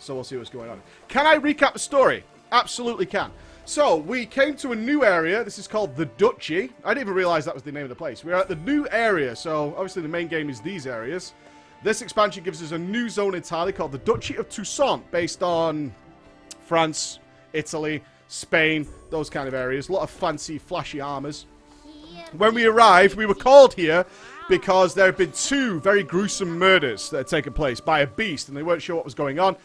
So we'll see what's going on. Can I recap the story? Absolutely can. So, we came to a new area. This is called the Duchy. I didn't even realize that was the name of the place. We're at the new area, so obviously the main game is these areas. This expansion gives us a new zone entirely called the Duchy of Toussaint, based on France, Italy, Spain, those kind of areas. A lot of fancy, flashy armors. When we arrived, we were called here because there have been 2 very gruesome murders that had taken place by a beast, and they weren't sure what was going on.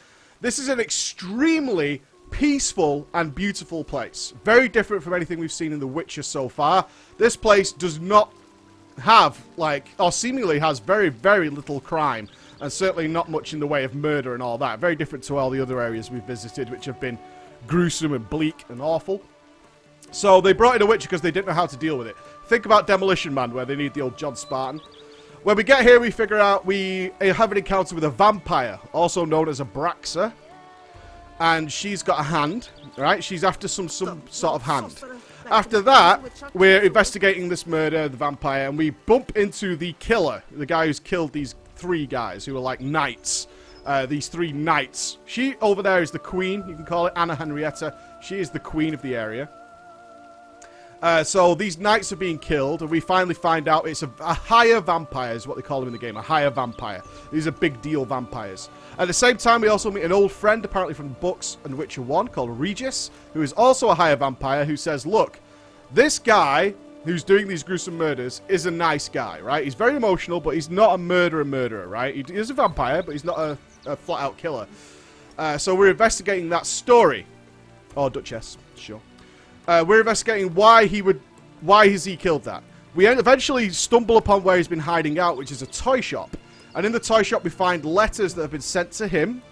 This is an extremely peaceful and beautiful place. Very different from anything we've seen in The Witcher so far. This place does not have, like, or seemingly has very, very little crime, and certainly not much in the way of murder and all that. Very different to all the other areas we've visited, which have been gruesome and bleak and awful. So they brought in a Witcher because they didn't know how to deal with it. Think about Demolition Man, where they need the old John Spartan. When we get here, we figure out we have an encounter with a vampire, also known as a Braxa. And she's got a hand, right? She's after some sort of hand. After that, we're investigating this murder, the vampire, and we bump into the killer, the guy who's killed these 3 guys who are like knights. These 3 knights. She over there is the queen, you can call it, Anna Henrietta. She is the queen of the area. So these knights are being killed, and we finally find out it's a higher vampire, is what they call them in the game, a higher vampire. These are big deal vampires. At the same time, we also meet an old friend, apparently from books and Witcher 1, called Regis, who is also a higher vampire, who says, look, this guy who's doing these gruesome murders is a nice guy, right? He's very emotional, but he's not a murderer, right? He is a vampire, but he's not a flat-out killer. So we're investigating that story. Or Duchess, sure. We're investigating why has he killed that. We eventually stumble upon where he's been hiding out, which is a toy shop. And in the toy shop, we find letters that have been sent to him,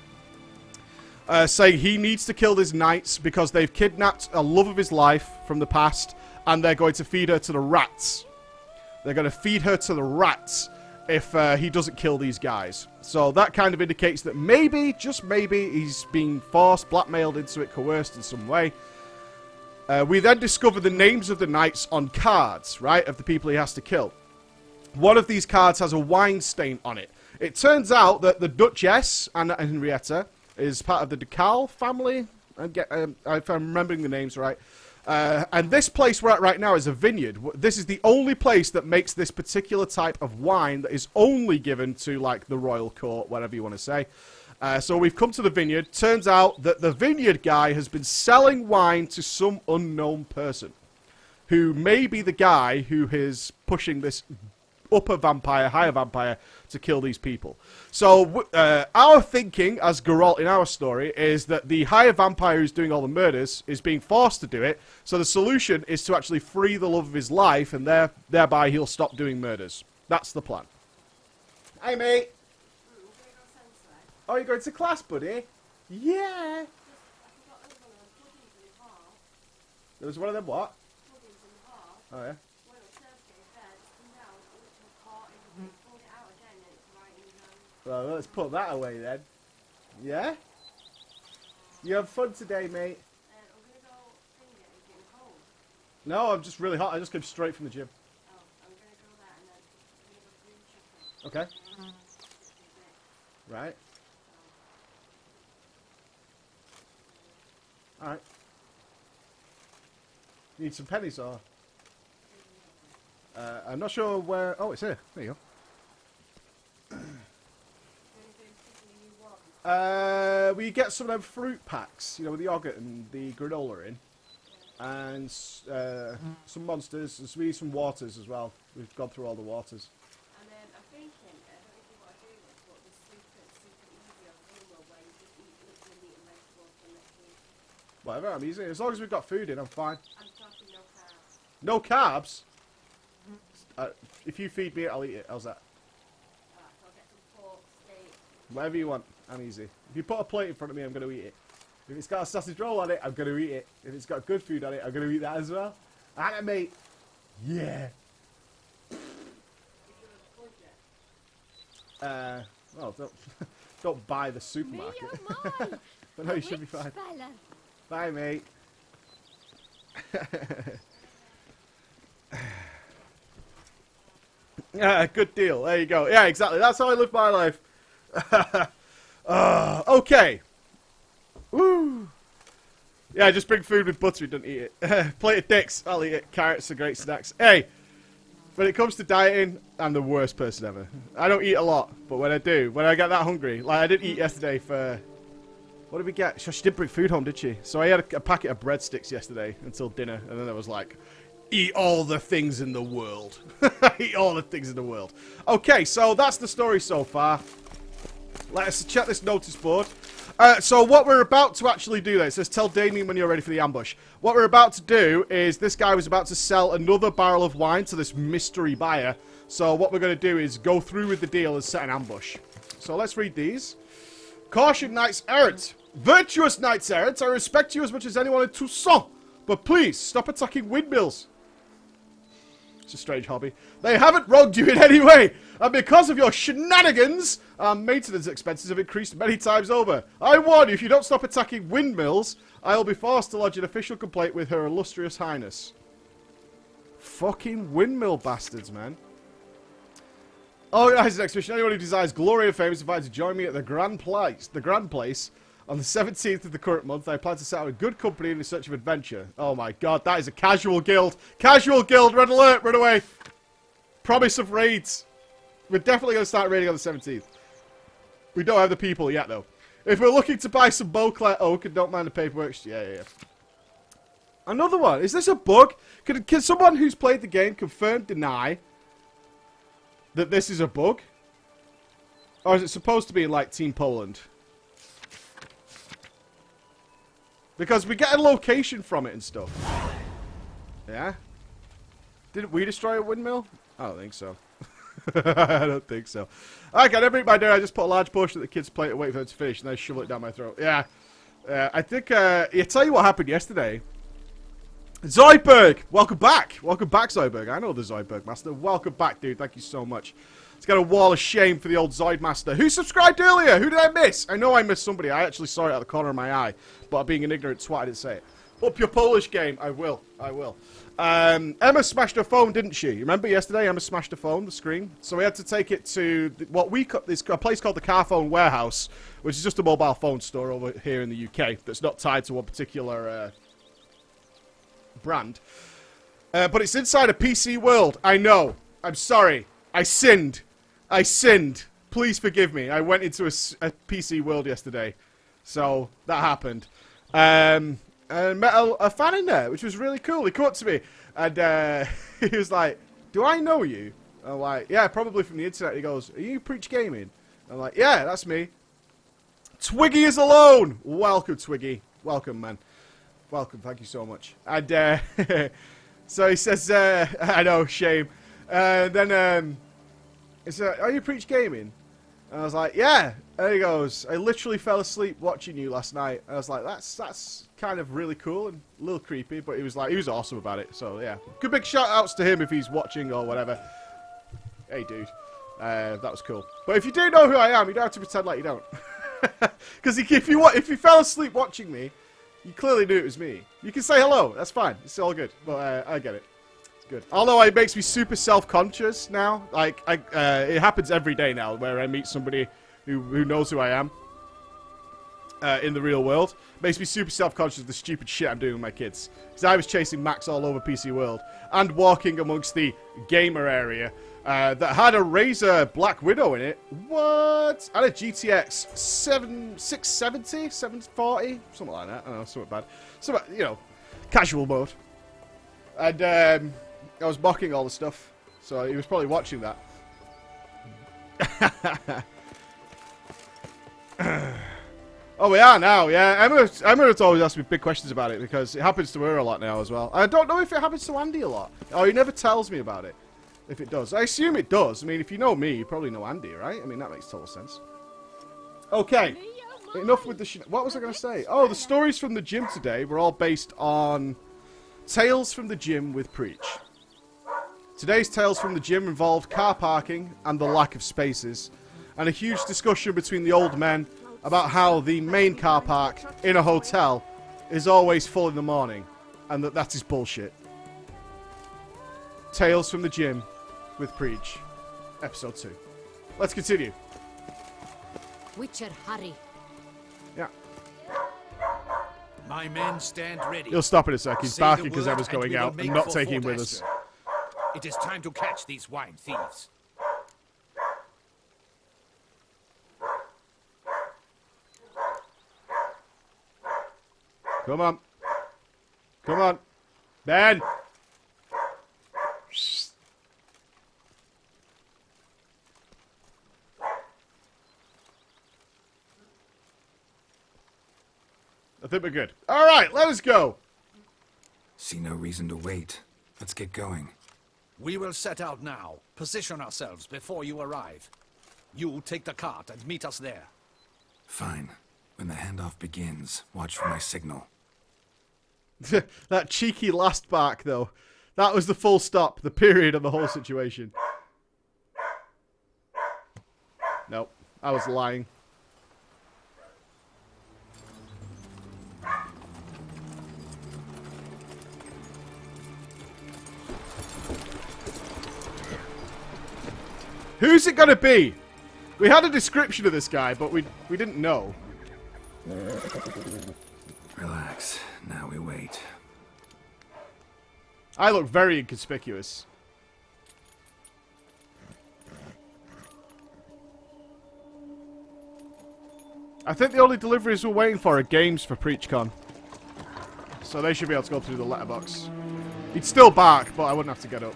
saying he needs to kill these knights because they've kidnapped a love of his life from the past, and they're going to feed her to the rats. They're going to feed her to the rats if he doesn't kill these guys. So that kind of indicates that maybe, just maybe, he's being forced, blackmailed into it, coerced in some way. We then discover the names of the knights on cards, right, of the people he has to kill. One of these cards has a wine stain on it. It turns out that the Duchess, Anna Henrietta, is part of the Ducal family, if I'm remembering the names right. And this place we're at right now is a vineyard. This is the only place that makes this particular type of wine that is only given to, like, the royal court, whatever you want to say. So we've come to the vineyard. Turns out that the vineyard guy has been selling wine to some unknown person, who may be the guy who is pushing this upper vampire, higher vampire, to kill these people. So our thinking, as Geralt in our story, is that the higher vampire who's doing all the murders is being forced to do it. So the solution is to actually free the love of his life, and thereby he'll stop doing murders. That's the plan. Hey, mate. Oh, you're going to class, buddy? Yeah. There was one of them what? Oh, yeah. Well, let's put that away then. Yeah? You have fun today, mate? No, I'm just really hot. I just came straight from the gym. Okay. Right. Alright. Need some pennies or? I'm not sure where... Oh, it's here. There you go. We get some of them fruit packs, you know, with the yogurt and the granola in. And some monsters. We need some waters as well. We've gone through all the waters. And then I'm thinking, I don't know what I do with, but the super easy on Halo where you just eat literally meat and vegetables for next week. Whatever, I'm easy. As long as we've got food in, I'm fine. I'm talking no carbs. No carbs? If you feed me, I'll eat it. How's that? Alright, so I'll get some pork, steak. Whatever you want. I'm easy. If you put a plate in front of me, I'm going to eat it. If it's got a sausage roll on it, I'm going to eat it. If it's got good food on it, I'm going to eat that as well. Alright, mate. Yeah. Well, don't buy the supermarket. Me, oh my. But no, you should be fine. Fella. Bye, mate. Yeah, good deal. There you go. Yeah, exactly. That's how I live my life. Okay. Yeah, just bring food with butter, don't eat it. Plate of dicks, I'll eat it. Carrots are great snacks. Hey, when it comes to dieting, I'm the worst person ever. I don't eat a lot, but when I do, when I get that hungry, like I didn't eat yesterday for... What did we get? She didn't bring food home, did she? So I had a packet of breadsticks yesterday until dinner, and then I was like, eat all the things in the world. Eat all the things in the world. Okay, so that's the story so far. Let's check this notice board. So what we're about to actually do, it says tell Damien when you're ready for the ambush. What we're about to do is this guy was about to sell another barrel of wine to this mystery buyer. So what we're going to do is go through with the deal and set an ambush. So let's read these. Caution, knights errant. Virtuous knights errant, I respect you as much as anyone in Toussaint. But please, stop attacking windmills. It's a strange hobby. They haven't wronged you in any way. And because of your shenanigans, our maintenance expenses have increased many times over. I warn you, if you don't stop attacking windmills, I'll be forced to lodge an official complaint with Her Illustrious Highness. Fucking windmill bastards, man. Organize an exhibition. Anyone who desires glory and fame is invited to join me at the Grand Place. On the 17th of the current month, I plan to set out a good company in search of adventure. Oh my god, that is a casual guild. Casual guild, red alert, run away. Promise of raids. We're definitely going to start raiding on the 17th. We don't have the people yet, though. If we're looking to buy some Beauclair oak and don't mind the paperwork, yeah. Another one. Is this a bug? Can someone who's played the game confirm, deny that this is a bug? Or is it supposed to be like Team Poland? Because we get a location from it and stuff. Yeah? Didn't we destroy a windmill? I don't think so. I don't think so. Alright, I never eat my dinner. I just put a large portion of the kids' plate and wait for them to finish, and then shovel it down my throat. Yeah. I think, yeah, tell you what happened yesterday. Zoidberg! Welcome back! Welcome back, Zoidberg. I know the Zoidberg Master. Welcome back, dude. Thank you so much. Let's get a wall of shame for the old Zoid Master. Who subscribed earlier? Who did I miss? I know I missed somebody. I actually saw it out the corner of my eye. But being an ignorant twat, I didn't say it. Up your Polish game. I will. I will. Emma smashed her phone, didn't she? Remember yesterday Emma smashed her phone, the screen? So we had to take it to what we call this a place called the Car Phone Warehouse, which is just a mobile phone store over here in the UK that's not tied to one particular brand. But it's inside a PC World. I know. I'm sorry. I sinned. I sinned. Please forgive me. I went into a PC World yesterday. So, that happened. And met a fan in there, which was really cool. He came up to me, and he was like, do I know you? I'm like, yeah, probably from the internet. He goes, are you Preach Gaming? I'm like, yeah, that's me. Twiggy is alone! Welcome, Twiggy. Welcome, man. Welcome, thank you so much. And so he says, I know, shame. Then he said, are you Preach Gaming? And I was like, yeah. And he goes, I literally fell asleep watching you last night. And I was like, that's kind of really cool and a little creepy, but he was awesome about it. So yeah, good big shout outs to him if he's watching or whatever. Hey dude, that was cool. But if you do know who I am, you don't have to pretend like you don't. Because if you fell asleep watching me, you clearly knew it was me. You can say hello, that's fine. It's all good. But I get it. It's good. Although it makes me super self-conscious now. Like it happens every day now where I meet somebody who knows who I am in the real world. Makes me super self-conscious of the stupid shit I'm doing with my kids. Because I was chasing Max all over PC World and walking amongst the gamer area that had a Razer Black Widow in it. What? And a GTX 670, 740, something like that. I don't know, something bad. Something, you know, casual mode. And I was mocking all the stuff, so he was probably watching that. Oh, we are now, yeah. Emma's always asked me big questions about it because it happens to her a lot now as well. I don't know if it happens to Andy a lot. Oh, he never tells me about it. If it does. I assume it does. I mean, if you know me, you probably know Andy, right? I mean, that makes total sense. Okay. Enough with the what was I going to say? Oh, the stories from the gym today were all based on Tales from the Gym with Preach. Today's Tales from the Gym involved car parking and the lack of spaces, and a huge discussion between the old men about how the main car park in a hotel is always full in the morning, and that is bullshit. Tales from the Gym with Preach, episode 2. Let's continue. Witcher, hurry. Yeah. My men stand ready. He'll stop in a sec. He's Say the barking because word Emma's and we going will out make and not for taking him Fort with us. Astor. It is time to catch these wine thieves. Come on. Come on. Ben! I think we're good. Alright, let us go. See no reason to wait. Let's get going. We will set out now. Position ourselves before you arrive. You take the cart and meet us there. Fine. When the handoff begins, watch for my signal. That cheeky last bark, though. That was the full stop, the period of the whole situation. Nope, I was lying. Who's it gonna be? We had a description of this guy, but we didn't know. Relax. Now we wait. I look very inconspicuous. I think the only deliveries we're waiting for are games for PreachCon. So they should be able to go through the letterbox. He'd still bark, but I wouldn't have to get up.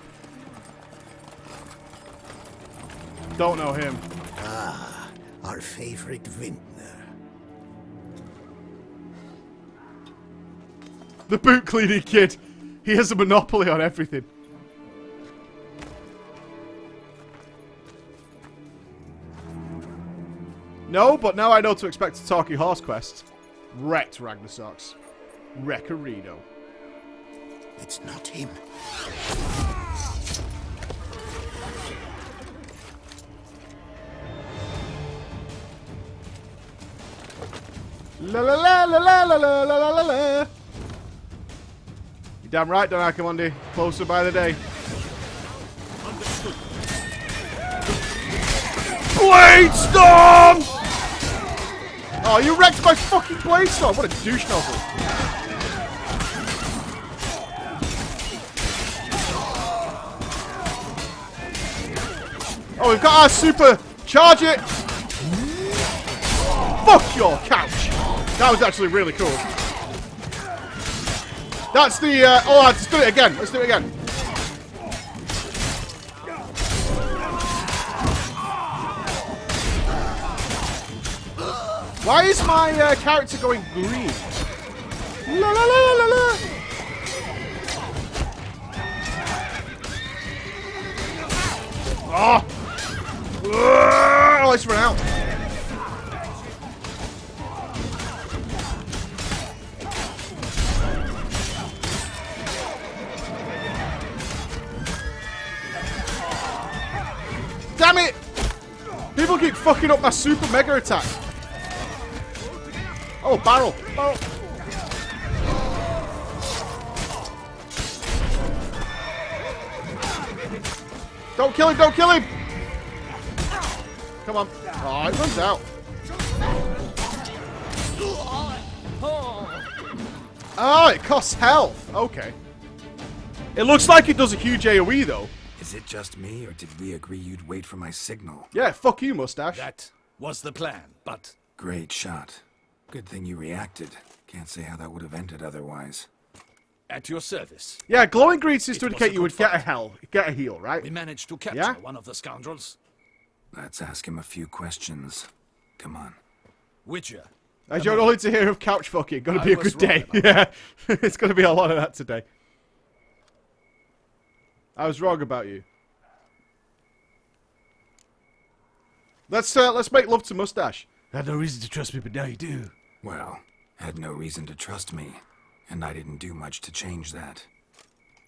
Don't know him. Ah, our favorite vintner. The boot cleaning kid. He has a monopoly on everything. No, but now I know to expect a talking horse quest. Wrecked Ragnarsocks. Wreckerino. It's not him. La la la la la la la la la la. You damn right, don't Akamundi. Closer by the day. Understood. Blade Storm! Oh, you wrecked my fucking Blade Storm! What a douche nozzle. Oh, we've got our super. Charge it! Fuck your couch! That was actually really cool. That's the, oh, let's do it again. Let's do it again. Why is my character going green? La la la la la! Oh! Oh, let's run out. Damn it! People keep fucking up my super mega attack. Oh, barrel. Barrel. Don't kill him, don't kill him! Come on. Oh, it runs out. Oh, it costs health. Okay. It looks like it does a huge AoE, though. Is it just me, or did we agree you'd wait for my signal? Yeah, fuck you, mustache. That was the plan, but Great shot. Good thing you reacted. Can't say how that would have ended otherwise. at your service. Yeah, glowing green seems to It was indicate a you would good get a heal, right? We managed to capture Yeah? one of the scoundrels. Let's ask him a few questions. Come on. Witcher. As you're only to hear of couch fucking, gonna be a was good day. wrong Yeah, it's gonna be a lot of that today. I was wrong about you. Let's make love to mustache. I had no reason to trust me, but now you do. Well, had no reason to trust me, and I didn't do much to change that.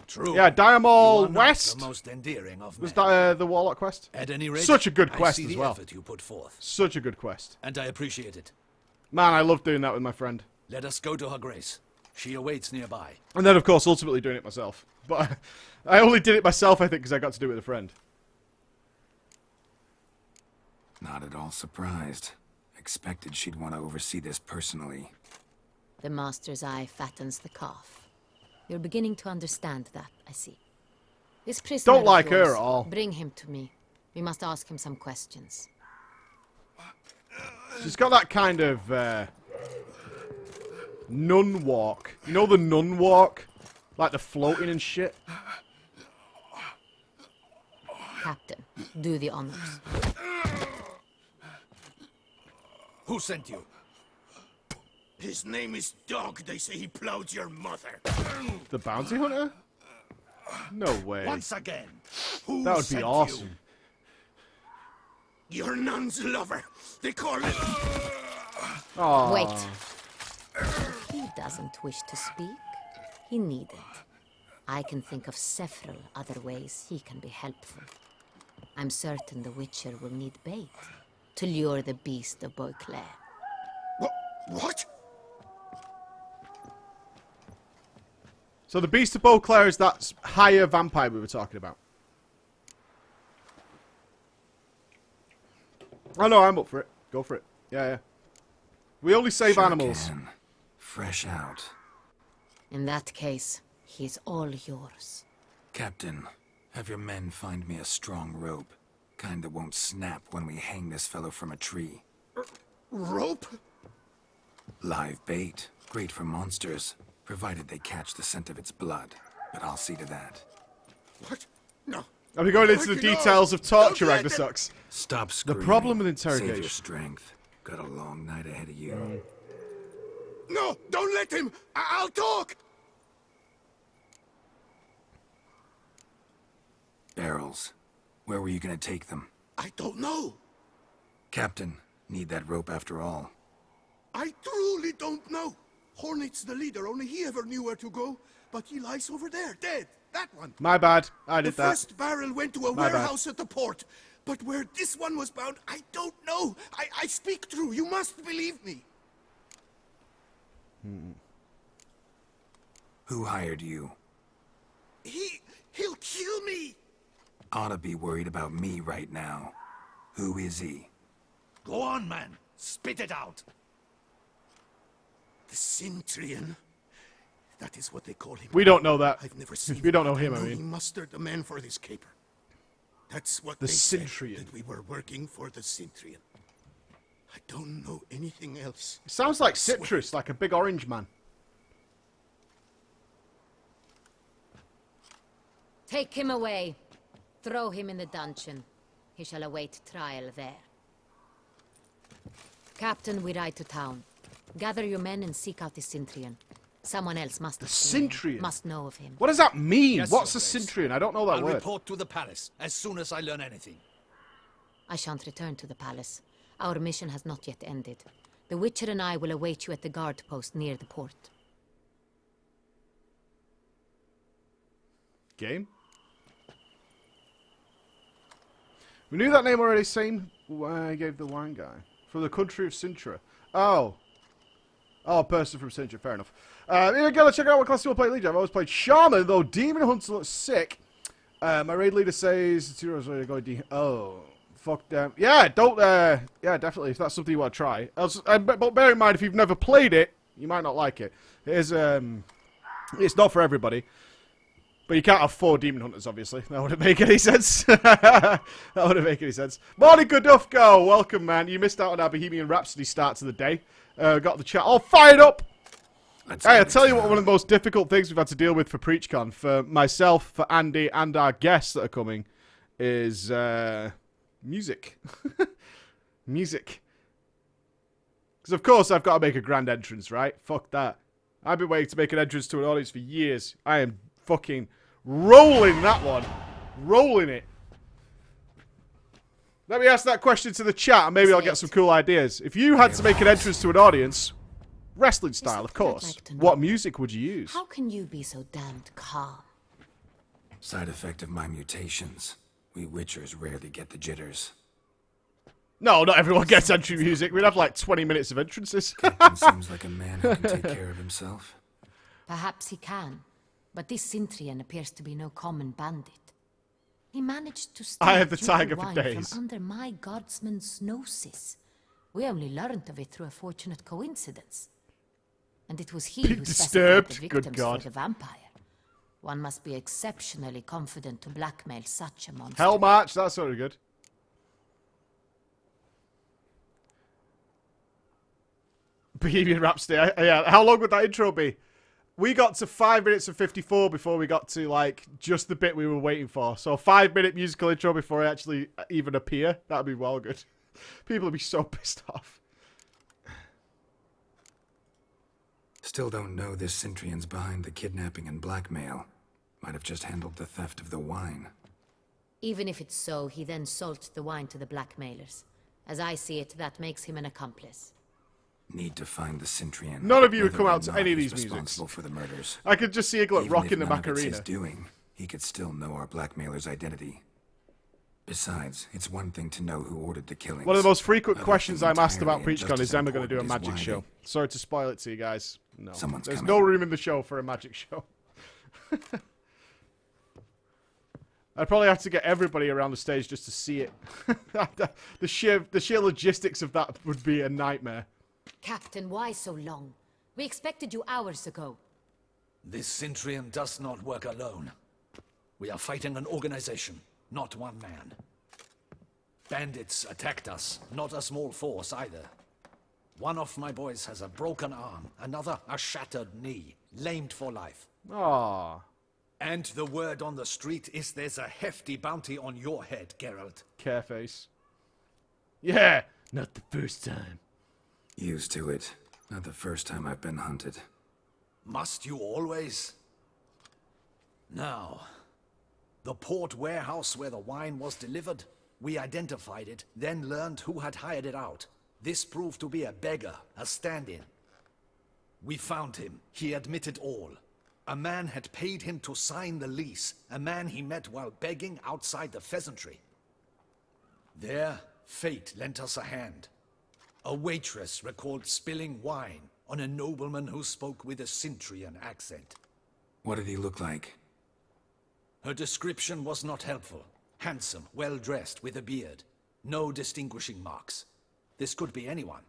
True. Yeah, You Diamol are not West the most endearing of was men. the Warlock quest. At any rate, Such a good I quest see as the well. effort you put forth, Such a good quest. and I appreciate it. Man, I love doing that with my friend. Let us go to her grace. She awaits nearby. And then, of course, ultimately doing it myself. But I only did it myself, I think, because I got to do it with a friend. Not at all surprised. Expected she'd want to oversee this personally. The master's eye fattens the calf. You're beginning to understand that, I see. This prisoner Don't like of her yours, at all. bring him to me. We must ask him some questions. She's got that kind of nun walk. You know the nun walk? Like the floating and shit? Captain, do the honors. Who sent you? His name is Dog. They say he plowed your mother. The bounty hunter? No way. Once again. Who That would be sent awesome. You? Your nun's lover. They call it... Aww. Wait. If he doesn't wish to speak, he needn't. I can think of several other ways he can be helpful. I'm certain the Witcher will need bait to lure the beast of Beauclair. What? So the Beast of Beauclair is that higher vampire we were talking about. Oh no, I'm up for it. Go for it. Yeah, yeah. We only save Sure animals. can. Fresh out. In that case, he's all yours. Captain, have your men find me a strong rope. Kind that won't snap when we hang this fellow from a tree. Rope? Live bait. Great for monsters, provided they catch the scent of its blood. But I'll see to that. What? No. Are we going into the details of torture, Ragnarsocks? Stop screaming. problem with Save interrogation. your strength. Got a long night ahead of you. No, don't let him. I'll talk. Barrels. Where were you gonna take them? I don't know. Captain, need that rope after all. I truly don't know. Hornet's the leader. Only he ever knew where to go. But he lies over there, dead. That one. My bad. I The did that. first barrel went to a My bad. warehouse at the port. But where this one was bound, I don't know. I speak true. You must believe me. Who hired you? He'll kill me. Oughta be worried about me right now. Who is he? Go on, man. Spit it out. The Cintrian. That is what they call him. We don't know that. I've never seen We don't know him, I I know he mean. mustered the men for this caper. That's what The they said, Cintrian. that we were working for the Cintrian. I don't know anything else. It sounds like citrus, like a big orange man. Take him away. Throw him in the dungeon. He shall await trial there. Captain, we ride to town. Gather your men and seek out the Cintrian. Someone else must have seen him, Cintrian? must know of him. What does that mean? Yes, What's a Your Grace. Cintrian? I don't know that I'll word. report to the palace as soon as I learn anything. I shan't return to the palace. Our mission has not yet ended. The Witcher and I will await you at the guard post near the port. Game? We knew that name already, same I gave the wine guy. From the country of Sintra. Oh. Oh, a person from Sintra, fair enough. Here we go, let's check out what class you will play Legion. I've always played Shaman, though Demon Hunter looks sick. My raid leader says, 2 hours ready to go D. Oh. Fuck them. Yeah, don't, yeah, definitely, if that's something you want to try. But bear in mind, if you've never played it, you might not like it. It is, it's not for everybody. But you can't have 4 Demon Hunters, obviously. That wouldn't make any sense. That wouldn't make any sense. Morning, Goodufko. Welcome, man. You missed out on our Bohemian Rhapsody start to the day. Got the chat all fired up. Let's Hey, go I'll to tell you what, town. one of the most difficult things we've had to deal with for PreachCon, for myself, for Andy, and our guests that are coming, is music. Music. Because, of course, I've got to make a grand entrance, right? Fuck that. I've been waiting to make an entrance to an audience for years. I am fucking rolling that one. Rolling it. Let me ask that question to the chat, and maybe I'll get some cool ideas. If you had to make an entrance to an audience, wrestling style, of something I'd course, like to know. what music would you use? How can you be so damned calm? Side effect of my mutations. We Witchers rarely get the jitters. No, not everyone gets entry music. We'd have like 20 minutes of entrances. Captain seems like a man who can take care of himself. Perhaps he can, but this Cintrian appears to be no common bandit. He managed to steal I have the beautiful tiger for wine days. from under my guardsman's noses. We only learned of it through a fortunate coincidence. And it was he Being who specified the disturbed? Good victims God. for the vampire. One must be exceptionally confident to blackmail such a monster. Hell March, that's sort of good. Bohemian Rhapsody. Yeah, how long would that intro be? We got to 5 minutes and 54 before we got to, like, just the bit we were waiting for. So a 5-minute musical intro before I actually even appear. That'd be well good. People would be so pissed off. Still don't know this Centrion's behind the kidnapping and blackmail. Might have just handled the theft of the wine. Even if it's so, he then sold the wine to the blackmailers. As I see it, that makes him an accomplice. Need to find the Centrion. None of you would Whether come or out to not any of he's these musics. responsible for the murders. I could just see a glow Even rocking if the none of it's Macarena. his doing, he could still know our blackmailer's identity. Besides, it's one thing to know who ordered the killings. One of the most frequent Another questions thing I'm asked about entirely and PreachCon just is as Emma going to do a important magic is show. why Sorry to spoil it to you guys. No. Someone's There's coming. no room in the show for a magic show. I'd probably have to get everybody around the stage just to see it. the sheer logistics of that would be a nightmare. Captain, why so long? We expected you hours ago. This Centrion does not work alone. We are fighting an organization, not one man. Bandits attacked us, not a small force either. One of my boys has a broken arm, another a shattered knee, lamed for life. Aww. And the word on the street is there's a hefty bounty on your head, Geralt. Careface. Yeah, not the first time. Used to it. Not the first time I've been hunted. Must you always? Now, the port warehouse where the wine was delivered, we identified it, then learned who had hired it out. This proved to be a beggar, a stand-in. We found him. He admitted all. A man had paid him to sign the lease, a man he met while begging outside the pheasantry. There, fate lent us a hand. A waitress recalled spilling wine on a nobleman who spoke with a Centrion accent. What did he look like? Her description was not helpful. Handsome, well-dressed, with a beard. No distinguishing marks. This could be anyone.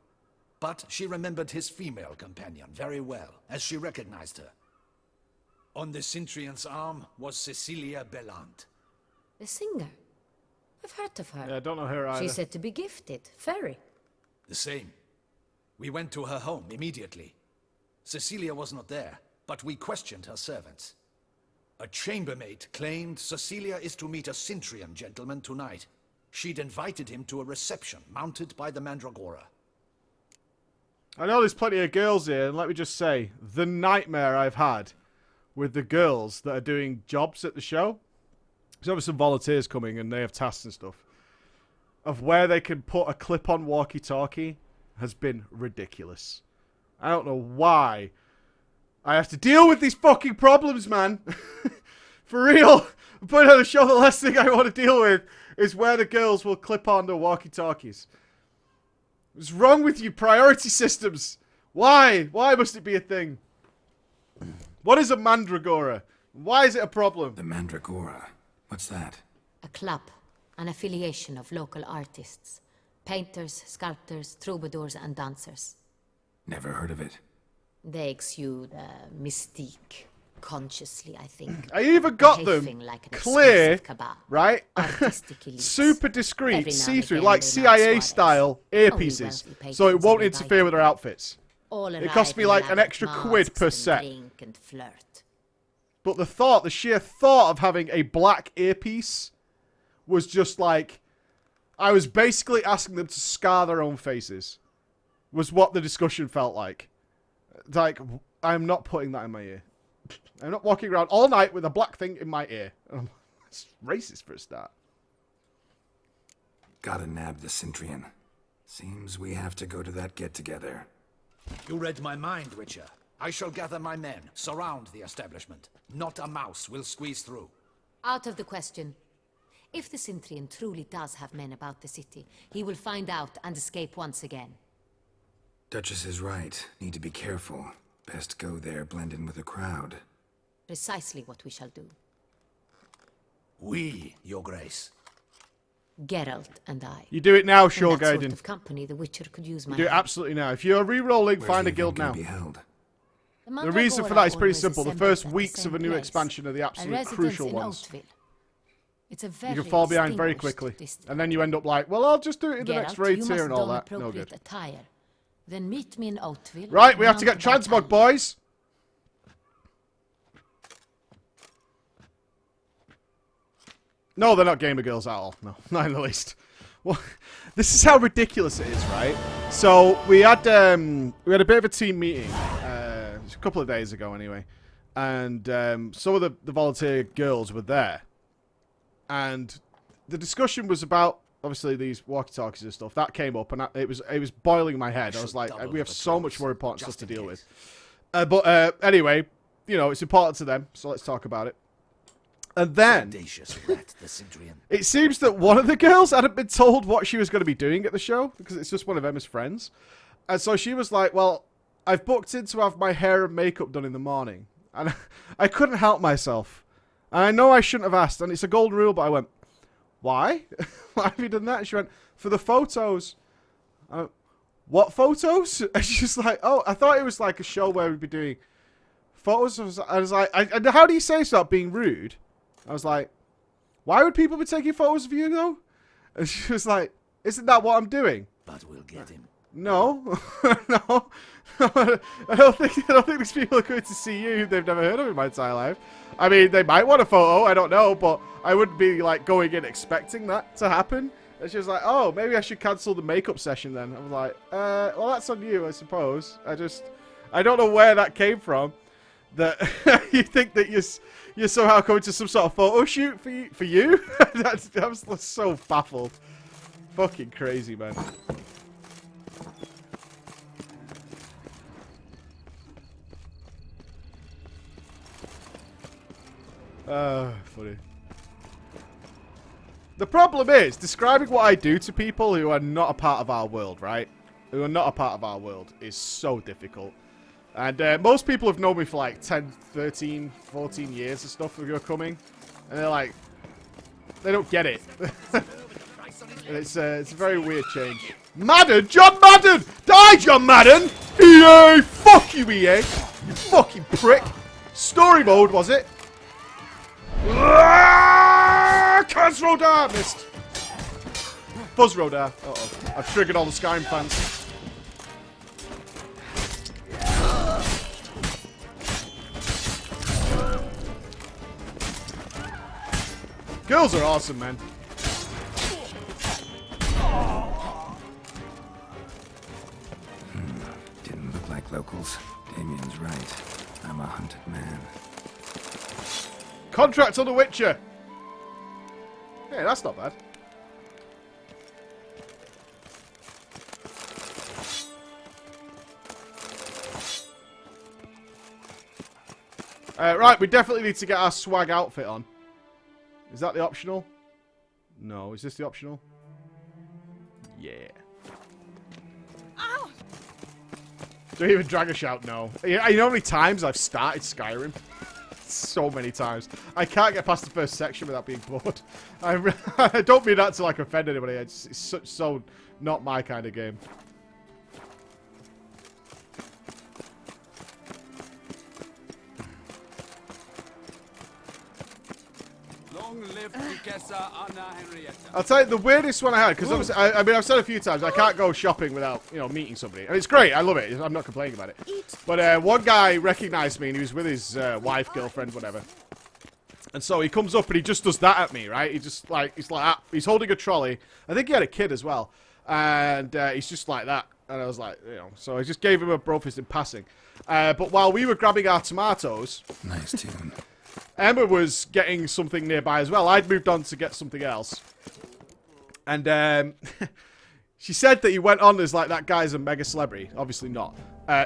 But she remembered his female companion very well, as she recognized her. On the Centrion's arm was Cecilia Bellant. The singer. I've heard of her. Yeah, I don't know her either. She's said to be gifted. Fairy. The same. We went to her home immediately. Cecilia was not there, but we questioned her servants. A chambermaid claimed Cecilia is to meet a Centrion gentleman tonight. She'd invited him to a reception mounted by the Mandragora. I know there's plenty of girls here, and let me just say, the nightmare I've had with the girls that are doing jobs at the show. There's obviously some volunteers coming, and they have tasks and stuff. Of where they can put a clip-on walkie-talkie has been ridiculous. I don't know why I have to deal with these fucking problems, man. For real. I'm putting on the show, the last thing I want to deal with is where the girls will clip on the walkie-talkies. What's wrong with you priority systems? Why? Why must it be a thing? What is a mandragora? Why is it a problem? The Mandragora. What's that? A club. An affiliation of local artists. Painters, sculptors, troubadours, and dancers. Never heard of it. They exude mystique. Consciously, I think. I even got them Behaving like an clear, exclusive cabal. right? Artistic elites. Super Every discreet, now and see-through, again like they CIA might style Only earpieces, wealthy so it patrons won't are interfere with their invited. outfits. All It cost me arrive like in an extra lavish quid per masks set. and drink and flirt. But the sheer thought of having a black earpiece was just like, I was basically asking them to scar their own faces, was what the discussion felt like. Like, I'm not putting that in my ear. I'm not walking around all night with a black thing in my ear. It's racist for a start. Gotta nab the Centrion. Seems we have to go to that get-together. You read my mind, Witcher. I shall gather my men, surround the establishment. Not a mouse will squeeze through. Out of the question. If the Centrion truly does have men about the city, he will find out and escape once again. Duchess is right. Need to be careful. Best go there, blend in with the crowd. Precisely what we shall do. We, Your Grace. Geralt and I. You do it now, In that sort Shorgaiden. of company, the Witcher could use my Do it help. absolutely now. If you're re-rolling, Where's find the a guild event now. gonna be held? The reason for that is pretty simple. The first weeks of a new expansion are the absolute crucial ones. It's a very You can fall behind very quickly. district. And then you end up like, well, I'll just do it in the next raid you tier must and all don that. No appropriate good. attire. Then meet me in Oatville. Right, we have to get Mount transmog, Bandai. boys. No, they're not gamer girls at all. No, not in the least. Well, this is how ridiculous it is, right? So we had a bit of a team meeting a couple of days ago, anyway, and some of the volunteer girls were there, and the discussion was about obviously these walkie-talkies and stuff. That came up, and it was boiling my head. I was like, we have so much more important stuff to deal with. But anyway, you know, it's important to them, so let's talk about it. And then, Audacious rat, the Centurion. it seems that one of the girls hadn't been told what she was going to be doing at the show, because it's just one of Emma's friends. And so she was like, well, I've booked in to have my hair and makeup done in the morning. And I couldn't help myself. And I know I shouldn't have asked, and it's a golden rule, but I went, why? Why have you done that? And she went, for the photos. I went, what photos? And she's like, oh, I thought it was like a show where we'd be doing photos. I was like, and how do you say so without being rude? I was like, why would people be taking photos of you, though? And she was like, isn't that what I'm doing? But we'll get him. No. No. I don't think these people are going to see you they've never heard of in my entire life. I mean, they might want a photo, I don't know, but I wouldn't be, like, going in expecting that to happen. And she was like, oh, maybe I should cancel the makeup session then. I was like, well, that's on you, I suppose. I don't know where that came from. That you think that you're somehow coming to some sort of photo shoot for you? I was so baffled. Fucking crazy, man. Funny. The problem is, describing what I do to people who are not a part of our world, right? Who are not a part of our world is so difficult. And most people have known me for like 10, 13, 14 years and stuff if you're coming. And they're like, they don't get it. And it's a very weird change. Madden? John Madden! Die, John Madden! EA! Fuck you, EA! You fucking prick! Story mode, was it? Cuz Rodar! Missed. Buzz Rodar. Uh-oh. I've triggered all the Skyrim fans. Girls are awesome, man. Didn't look like locals. Damien's right. I'm a hunted man. Contract on The Witcher. Hey, that's not bad. Right, we definitely need to get our swag outfit on. Is that the optional? No. Is this the optional? Yeah. Ow! Do you even drag a shout? No. You know how many times I've started Skyrim? So many times. I can't get past the first section without being bored. I don't mean that to like offend anybody. It's so not my kind of game. Long live Duchessa Anna Henrietta. I'll tell you the weirdest one I had, because I mean, I've said a few times, I can't go shopping without, you know, meeting somebody. And it's great, I love it, I'm not complaining about it. But one guy recognized me, and he was with his wife, girlfriend, whatever. And so he comes up and he just does that at me, right? He just like, he's holding a trolley. I think he had a kid as well. And he's just like that. And I was like, you know, so I just gave him a bro fist in passing. But while we were grabbing our tomatoes... Nice tune. Emma was getting something nearby as well. I'd moved on to get something else. And she said that he went on as like, that guy's a mega celebrity. Obviously not.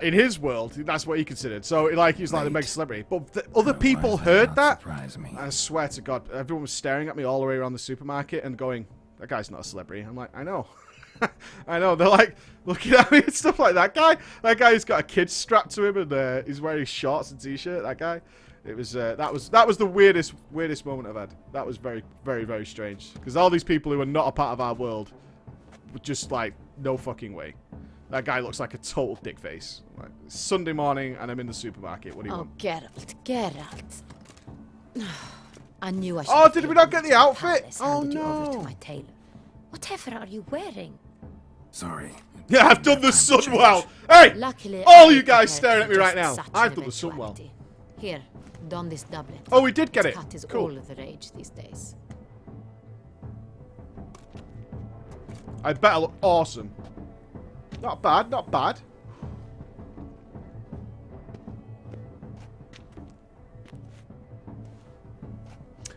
In his world, that's what he considered. So like, he was like the mega celebrity. But other people heard that. Me. I swear to God, everyone was staring at me all the way around the supermarket and going, that guy's not a celebrity. I'm like, I know. I know. They're like looking at me and stuff like that guy. That guy who's got a kid strapped to him and he's wearing shorts and t-shirt. That guy. It was that was the weirdest moment I've had. That was very, very, very strange. Because all these people who are not a part of our world were just like, no fucking way. That guy looks like a total dick face. Like, it's Sunday morning and I'm in the supermarket. What do you Oh, want? Geralt, Geralt. I knew I should. Oh, have did we taken not get you the to outfit? palace, Oh, handed you over to no. my tailor. Whatever are you wearing? Sorry. Yeah, I've done the Time to sun well. change. Hey! Luckily, All I you guys prepared staring at for me right just now. such I've an done the sun well. eventuality. Here, don this doublet. Oh, we did get it. Cut is Cool. all the rage these days. I bet I look awesome. Not bad, not bad.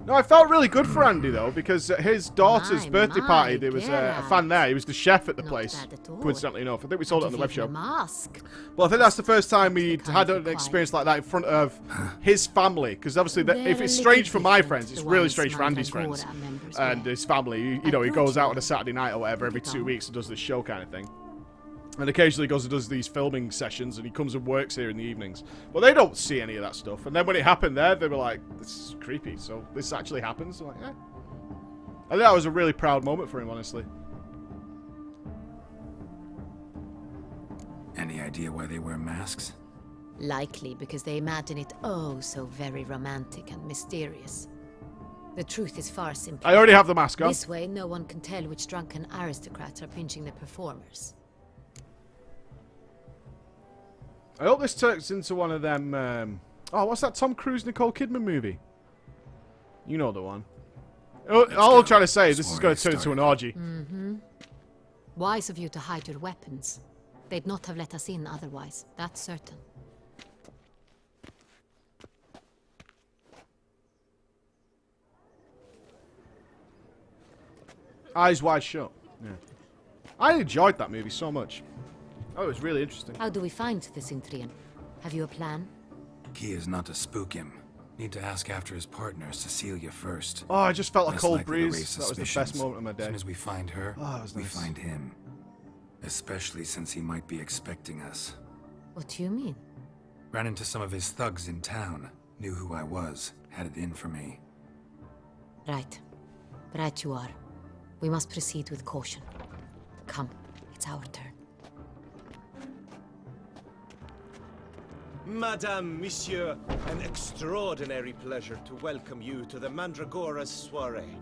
No, I felt really good for Andy, though, because at his daughter's birthday party, there was a fan there. He was the chef at the Not place, bad at all. coincidentally enough. I think we sold it on the web Give him a shop. mask. Well, I think that's the first time we Kind had of an quiet. experience like that in front of his family. Because obviously, if They're it's a strange little for my different friends, to it's the really ones strange for Andy's Mandragora friends. members And wear. his family, you I know, he thought goes you out on would. a Saturday night or whatever every Put it 2 on. weeks and does this show kind of thing. And occasionally goes and does these filming sessions, and he comes and works here in the evenings. Well, they don't see any of that stuff. And then when it happened there, they were like, this is creepy. So this actually happens? I'm like, yeah. I think that was a really proud moment for him, honestly. Any idea why they wear masks? Likely because they imagine it oh so very romantic and mysterious. The truth is far simpler. I already have the mask on. This way, no one can tell which drunken aristocrats are pinching the performers. I hope this turns into one of them... oh, what's that Tom Cruise, Nicole Kidman movie? You know the one. All I'm trying to say is this is going to turn into an orgy. Wise of you to hide your weapons. They'd not have let us in otherwise, that's certain. Eyes wide shut. Yeah. I enjoyed that movie so much. Oh, it was really interesting. How do we find the Cintrian? Have you a plan? Key is not to spook him. Need to ask after his partner, Cecilia, first. Oh, I just felt a Less cold likely to breeze. raise That was the best suspicions. moment of my As day. soon as we find her, Oh, that was we nice. find him. Especially since he might be expecting us. What do you mean? Ran into some of his thugs in town. Knew who I was. Had it in for me. Right. Right you are. We must proceed with caution. Come, it's our turn. Madame, Monsieur, an extraordinary pleasure to welcome you to the Mandragora's soiree.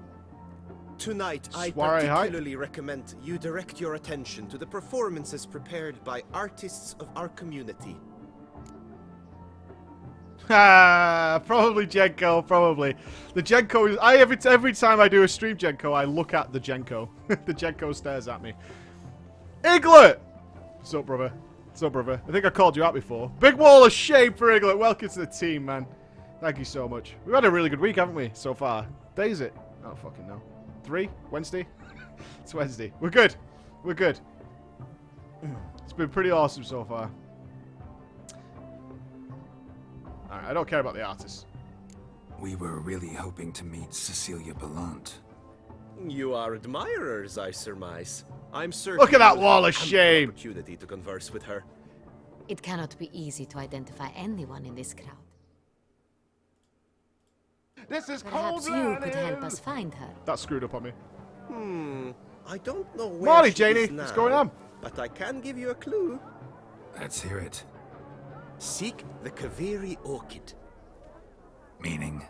Tonight, I Soiree, hi. particularly recommend you direct your attention to the performances prepared by artists of our community. Probably Genko, probably. The Genko is... every time I do a stream Genko, I look at the Genko. The Genko stares at me. Iglet! What's up, brother? What's up, brother? I think I called you out before. Big wall of shame for Iglet. Welcome to the team, man. Thank you so much. We've had a really good week, haven't we, so far? Day is it? I don't fucking know. 3? Wednesday? It's Wednesday. We're good. We're good. It's been pretty awesome so far. Alright, I don't care about the artists. We were really hoping to meet Cecilia Belant. You are admirers, I surmise. I'm certain. Look at that you will wall have of ample shame. Opportunity to converse with her. It cannot be easy to identify anyone in this crowd. This is Perhaps you could help us find her. That screwed up on me. I don't know where Morning, she Janie. is What's now, going on? but I can give you a clue. Let's hear it. Seek the Kaviri orchid. Meaning?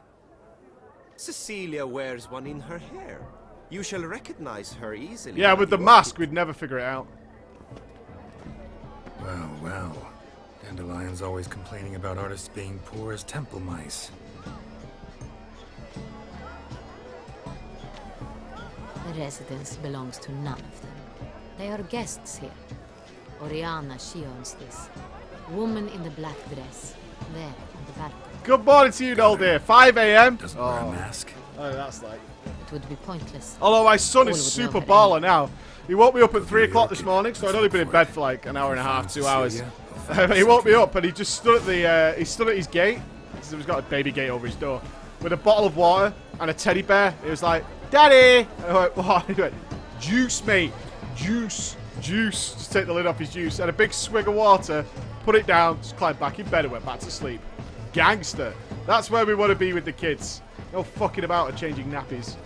Cecilia wears one in her hair. You shall recognize her easily. Yeah, by with the orchid. mask, we'd never figure it out. Well, well. Dandelion's always complaining about artists being poor as temple mice. The residence belongs to none of them. They are guests here. Oriana, she owns this. Woman in the black dress. There, on the balcony. Good morning to you, old dear. 5 a.m. Doesn't wear a mask. Oh, that's like... It would be pointless. Although my son All is would super know her baller now. He woke me up at 3 o'clock this morning, so I'd only been in bed for like an hour and a half, 2 hours. He woke me up and he just stood at the he stood at his gate. So he's got a baby gate over his door with a bottle of water and a teddy bear. He was like, "Daddy!" And I went, "What?" He went, "Juice, mate. Juice. Juice." Just take the lid off his juice. Had a big swig of water, put it down, just climbed back in bed and went back to sleep. Gangster. That's where we want to be with the kids. No fucking about and changing nappies.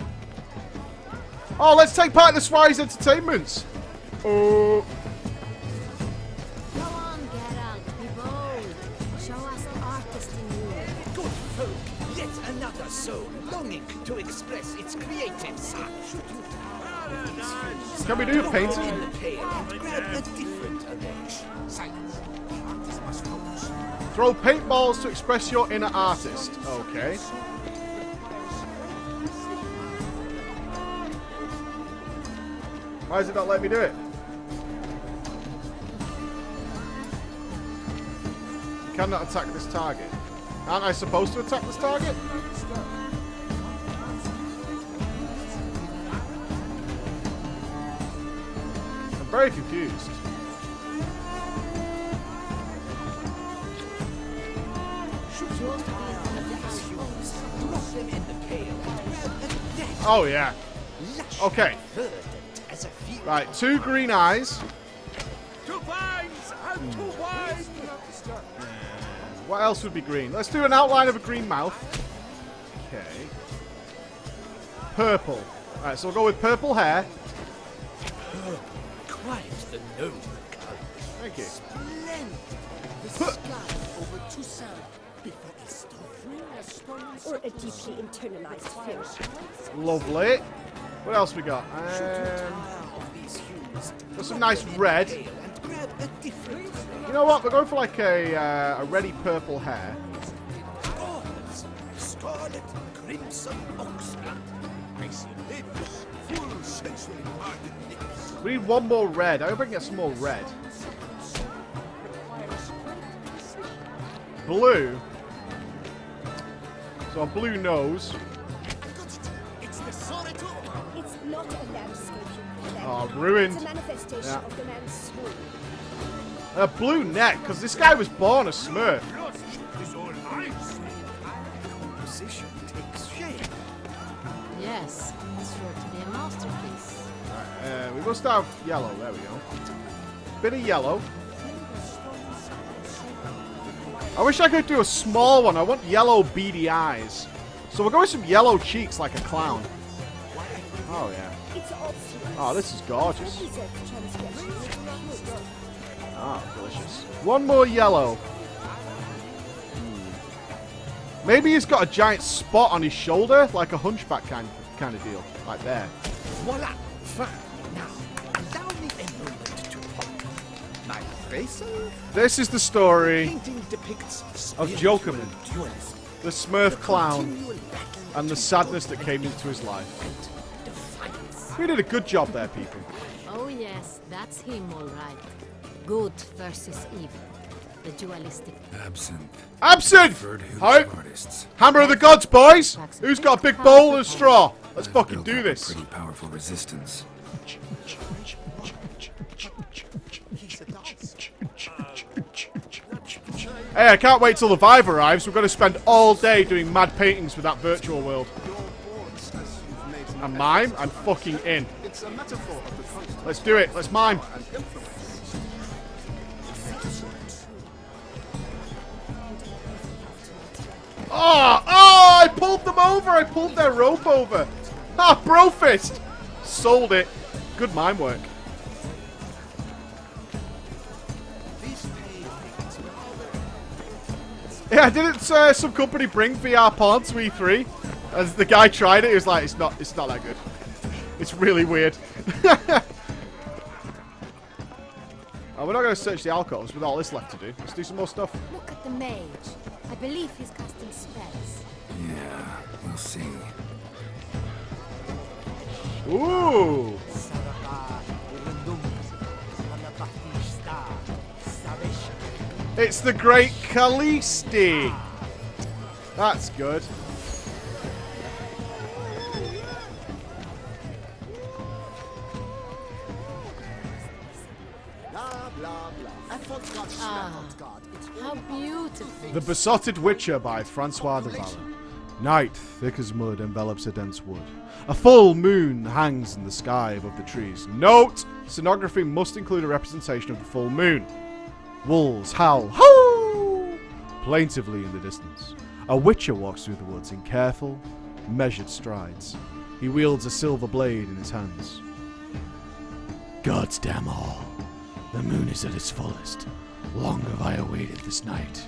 Oh, let's take part in the Swires Entertainments. Oh. folk, yet another soul longing to express its creative side. Can we do a In painting? the pale and grab a different approach. Silence. Artist must focus. Throw paintballs to express your inner artist. Okay. Why does it not let me do it? You cannot attack this target. Aren't I supposed to attack this target? I'm very confused. Oh yeah. Okay. Right, 2 green eyes. 2 vines and 2 wines! What else would be green? Let's do an outline of a green mouth. Okay. Purple. Alright, so we'll go with purple hair. Quite the noble color. Thank you. Splendid. The sky over Toussaint before a storm. Or a deeply internalized fear. Lovely. What else we got? Got some nice red. You know what? We're going for like a reddy purple hair. Scarlet, crimson, oxblood. I see lips, full sensually hardened lips. We need one more red. I hope I can get some more red. Blue. So a blue nose. It's the solitude. It's not a landscape. Oh, ruined. It's a manifestation Yeah. of the man's soul. A blue neck, because this guy was born a Smurf. Composition takes shape. Yes, it's sure to be a masterpiece. We must have yellow. There we go. Bit of yellow. I wish I could do a small one. I want yellow beady eyes. So we'll go with some yellow cheeks like a clown. Oh, yeah. It's obvious. Oh, this is gorgeous. Deserve transgression. Ah, delicious. One more yellow. Maybe he's got a giant spot on his shoulder, like a hunchback kind of deal. Like there. Voila! Fine. Now, allow me a moment to talk. My racer This is the story painting depicts of spiritual Jokerman, dualism, the Smurf clown, continual battle and the sadness that came into his life. defiance. We did a good job there, people. Oh yes, that's him all right. Good versus evil. The dualistic. Absinthe. Absinthe! Preferred hoops Hi. of artists. Hammer of the gods, boys! Who's got a big bowl and a straw? Let's fucking Built do up a this. Pretty powerful resistance. Hey, I can't wait till the Vive arrives. We're going to spend all day doing mad paintings with that virtual world. A mime? I'm fucking in. It's a metaphor of the constant Let's do it. Let's mime. and influence. Oh, I pulled them over. I pulled their rope over. Ah, bro fist. Sold it. Good mime work. Yeah, didn't some company bring VR porn to E3? As the guy tried it, he was like, it's not that good. It's really weird. Oh, we're not going to search the alcoves with all this left to do. Let's do some more stuff. Look at the mage. I believe he's casting spells. Yeah, we'll see. Ooh. It's the Great Khaleesi. That's good. How beautiful. The Besotted Witcher by Francois de Vallon. Night, thick as mud, envelops a dense wood. A full moon hangs in the sky above the trees. Note, scenography must include a representation of the full moon. Wolves howl, hoo! Plaintively in the distance. A witcher walks through the woods in careful, measured strides. He wields a silver blade in his hands. Gods damn all. The moon is at its fullest. Long have I awaited this night.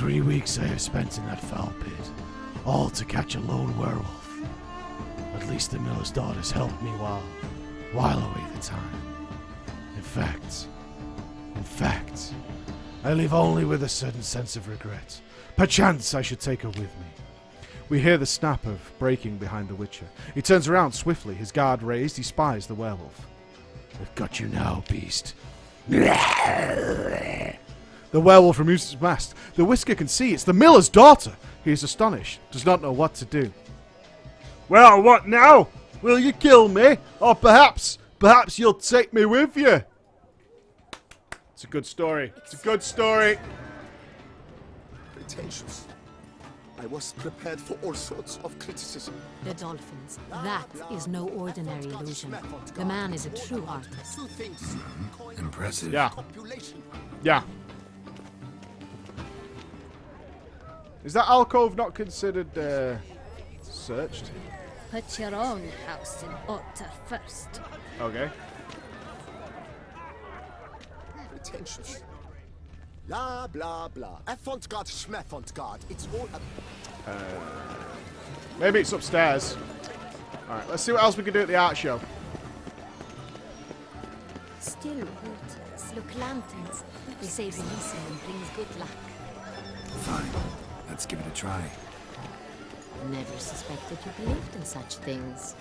3 weeks I have spent in that foul pit, all to catch a lone werewolf. At least the miller's daughters helped me while away the time. In fact, I live only with a certain sense of regret. Perchance I should take her with me. We hear the snap of breaking behind the Witcher. He turns around swiftly, his guard raised, he spies the werewolf. I've got you now, beast. The werewolf removes his mask. The Whisker can see it's the miller's daughter. He is astonished, does not know what to do. Well, what now? Will you kill me? Or perhaps you'll take me with you? It's a good story. It's a good story. Pretentious. I was prepared for all sorts of criticism. The dolphins. That is no ordinary illusion. The man is a true artist. Impressive. Yeah. Yeah. Is that alcove not considered searched? Put your own house in order first. Okay. Pretentious. Blah, blah, blah. Effont-God, schmeffont-God. It's all a... Maybe it's upstairs. Alright, let's see what else we can do at the art show. Still waters. Look, lanterns. They say releasing them brings good luck. Fine. Let's give it a try. Never suspected you believed in such things.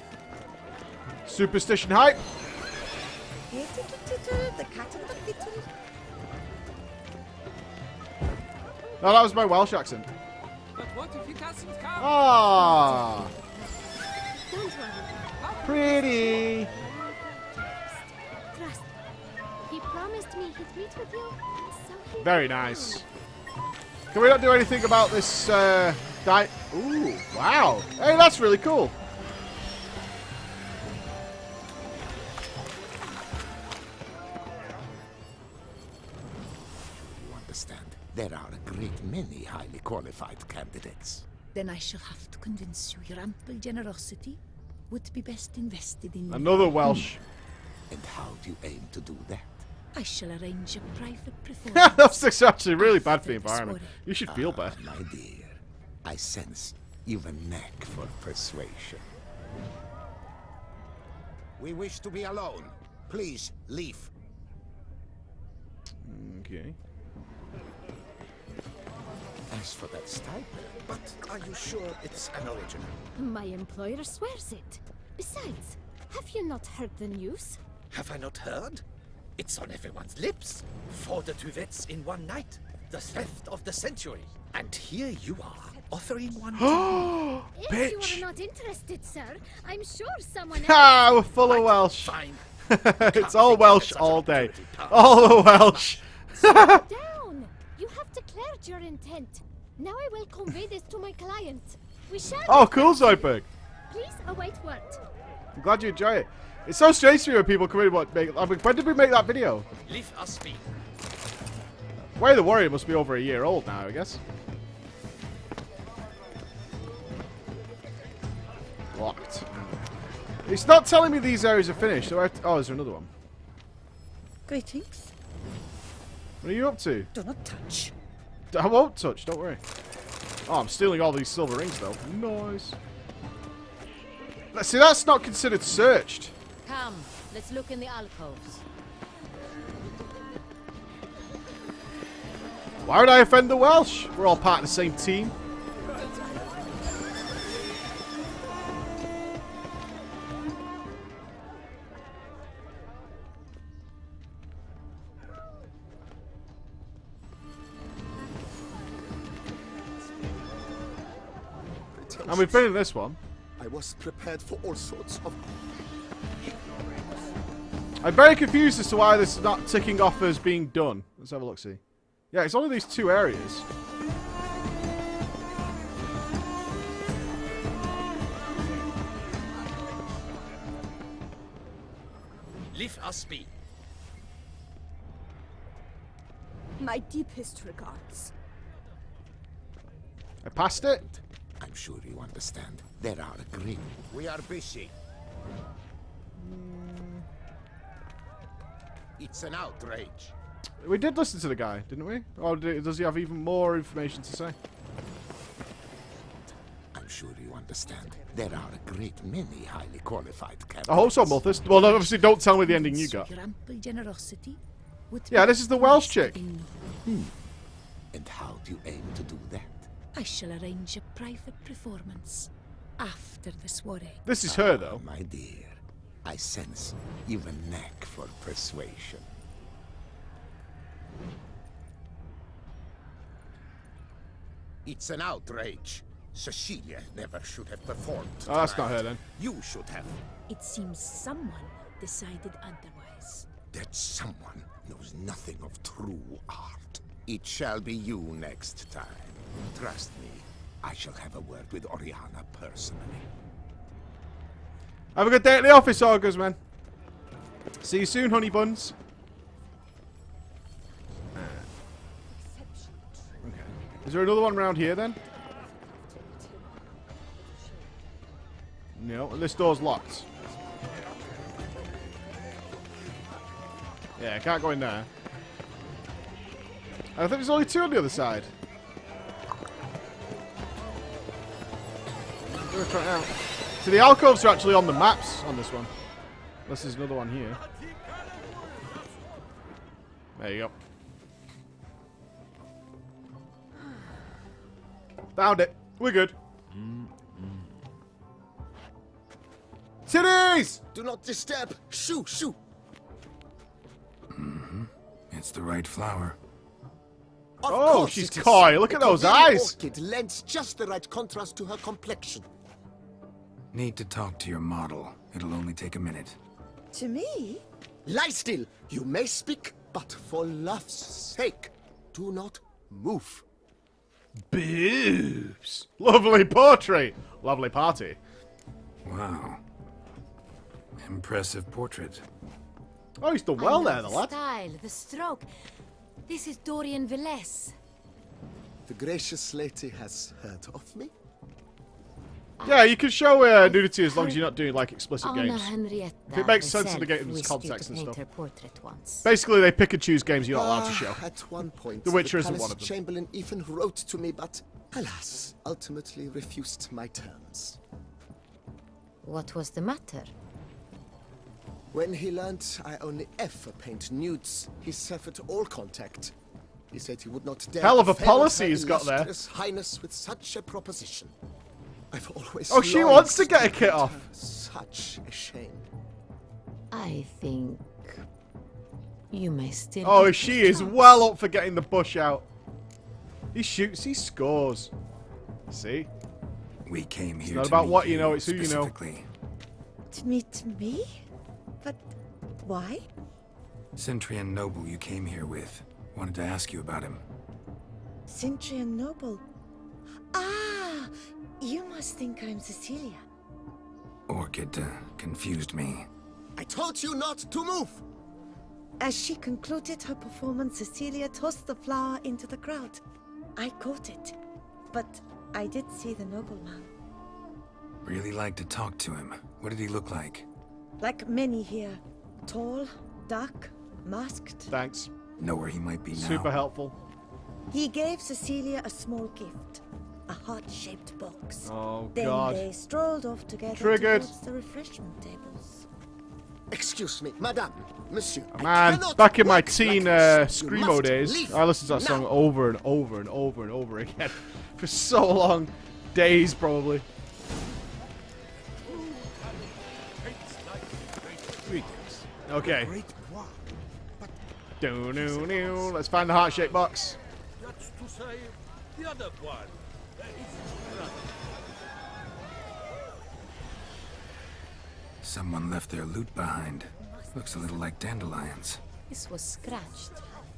Superstition hype. The cat and the fiddle. No, that was my Welsh accent. But what if he doesn't come? Ah, Don't worry. pretty. Trust. He promised me he'd meet with you, so he Very nice. Can we not do anything about this Ooh, wow. Hey, that's really cool. You understand? There are a great many highly qualified candidates. Then I shall have to convince you your ample generosity would be best invested in me. Another Welsh. And how do you aim to do that? I shall arrange a private performance. That's actually really bad for the after environment. soiree. You should feel bad. My dear, I sense you've a knack for persuasion. We wish to be alone. Please, leave. Okay. As for that stipend, but are you sure it's an original? My employer swears it. Besides, have you not heard the news? Have I not heard? It's on everyone's lips. 4 duets in one night. The theft of the century. And here you are, offering one to If Bitch. you are not interested, sir, I'm sure someone else... Ah, we're full of Welsh. Fine. It's all Welsh all day. All the Welsh. Down! You have declared your intent. Now I will convey this to my client. We shall... Oh, cool, Zoidberg. Please await word. I'm glad you enjoy it. It's so strange to me when people come in and make... I mean, when did we make that video? Leave us be. Way the Warrior must be over a year old now, I guess. Locked. It's not telling me these areas are finished. So oh, is there another one? Greetings. What are you up to? Do not touch. I won't touch, don't worry. Oh, I'm stealing all these silver rings, though. Nice. Let's see, that's not considered searched. Come, let's look in the alcoves. Why would I offend the Welsh? We're all part of the same team. And we've been in this one. I was prepared for all sorts of... I'm very confused as to why this is not ticking off as being done. Let's have a look, see. Yeah, it's only these 2 areas. Leave us be. My deepest regards. I passed it. I'm sure you understand. There are a great... We are busy. It's an outrage. We did listen to the guy, didn't we? Or does he have even more information to say? I'm sure you understand. There are a great many highly qualified candidates. I hope so, Multhus. Well, obviously, don't tell me the ending you got. Your ample generosity would Yeah, be this is the Welsh chick. pleased to be known. And how do you aim to do that? I shall arrange a private performance after the soiree. This is her, though. My dear, I sense you've a knack for persuasion. It's an outrage. Cecilia never should have performed. Oh, that's not tonight. her then. You should have. It seems someone decided otherwise. That someone knows nothing of true art. It shall be you next time. Trust me, I shall have a word with Oriana personally. Have a good day at the office, Augers, man. See you soon, honey buns. Okay. Is there another one around here then? No, this door's locked. Yeah, I can't go in there. I think there's only two on the other side. We're trying out. So the alcoves are actually on the maps on this one. Unless there's another one here. There you go. Found it. We're good. Titties! Do not disturb! Shoo! Shoo! It's the right flower. Of Oh, course she's it is. coy. Look at The those very eyes. Orchid lends just the right contrast to her complexion. Need to talk to your model. It'll only take a minute. To me? Lie still! You may speak, but for love's sake, do not move. Boobs. Lovely portrait. Lovely party. Wow. Impressive portrait. Oh, he's done I well love there, the the lad. style, the stroke. This is Dorian Velez. The gracious lady has heard of me. Yeah, you can show nudity as long as you're not doing like explicit Anna games. Henrietta If it makes sense in the herself game's wished context you and to stuff. paint her portrait once. Basically, they pick and choose games you're not allowed to show. At one point, The Witcher isn't palace one of them. Chamberlain even wrote to me, but alas, ultimately refused my terms. What was the matter? When he learned I only ever paint nudes, he severed all contact. He said he would not dare Hell of a offend policy her he's got there. illustrious Highness with such a proposition. I've always Oh, she longed wants to get a meet kit her. off. Such a shame. I think you may still. Oh, have she a is chance. well up for getting the bush out. He shoots, he scores. See? We came here not to about meet what you know, it's who you know. specifically. To meet me? But why? Centrian noble you came here with. Wanted to ask you about him. Centrian Noble. Ah! You must think I'm Cecilia. Orchid confused me. I told you not to move! As she concluded her performance, Cecilia tossed the flower into the crowd. I caught it, but I did see the nobleman. Really like to talk to him. What did he look like? Like many here. Tall, dark, masked. Thanks. Know where he might be now? Super helpful. He gave Cecilia a small gift. A heart-shaped box. Oh, Then God. they strolled off together Triggered. towards the refreshment tables. Excuse me, madame, monsieur. I Man, cannot back in my work teen like this. You Screamo must days, leave I listened to that song now. over and over and over and over again. For so long. Days, probably. Okay. Let's find the heart-shaped box. That's to say, the other one. Someone left their loot behind. Looks a little like dandelions. This was scratched.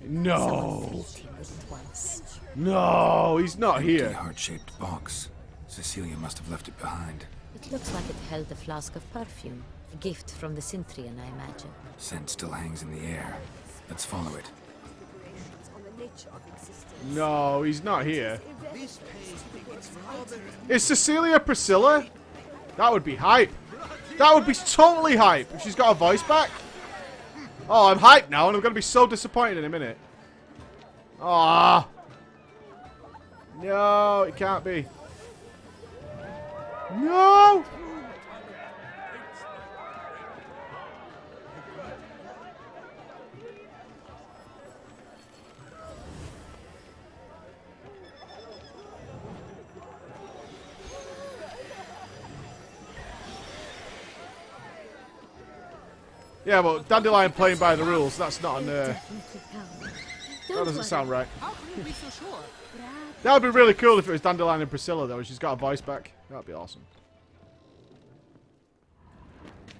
No. Someone beat him with it once. No, he's not Empty here. heart-shaped box. Cecilia must have left it behind. It looks like it held a flask of perfume. A gift from the Cintrian, I imagine. Scent still hangs in the air. Let's follow it. No, he's not here. Is Cecilia Priscilla? That would be hype. That would be totally hype if she's got her voice back. Oh, I'm hyped now, and I'm going to be so disappointed in a minute. Ah. No, it can't be. No! Yeah, well, Dandelion playing by the rules, that's not an... that doesn't sound right. That would be really cool if it was Dandelion and Priscilla, though, and she's got a voice back. That would be awesome.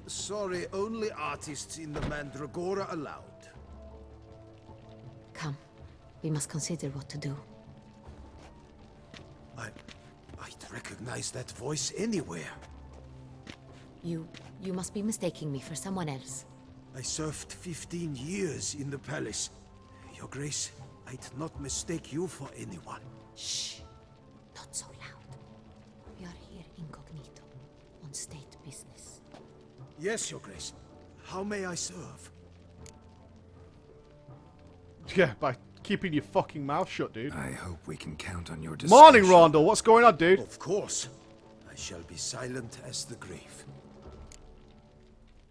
Sorry, only artists in the Mandragora allowed. Come. We must consider what to do. I'd recognize that voice anywhere. You must be mistaking me for someone else. I served 15 years in the palace. Your Grace, I'd not mistake you for anyone. Shh. Not so loud. We are here incognito, on state business. Yes, Your Grace. How may I serve? Yeah, by keeping your fucking mouth shut, dude. I hope we can count on your discretion. Morning, Rondell. What's going on, dude? Of course. I shall be silent as the grave.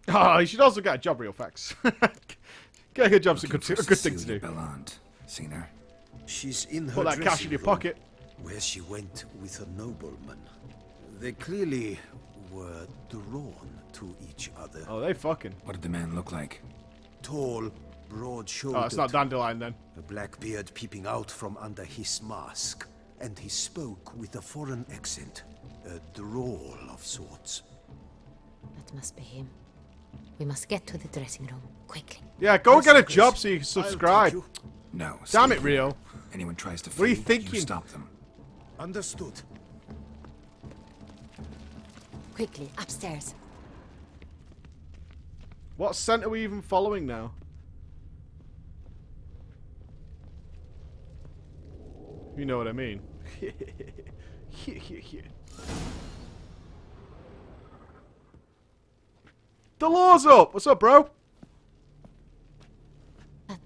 Oh, you should also get a job, real facts. Get a good job's a good thing to Cecilia do. Bellant. Seen her? She's in her Put that cash in your dressing room, pocket. where she went with a nobleman. They clearly were drawn to each other. Oh, they fucking. What did the man look like? Tall, broad-shouldered. Oh, it's not Dandelion then. A black beard peeping out from under his mask. And he spoke with a foreign accent. A drawl of sorts. That must be him. We must get to the dressing room, quickly. Yeah, go and get a job so you can subscribe. No. Damn stay it, here. Rio. Anyone tries to flee, What are you thinking? you stop them. Understood. Quickly, upstairs. What scent are we even following now? You know what I mean. The law's up! What's up, bro? That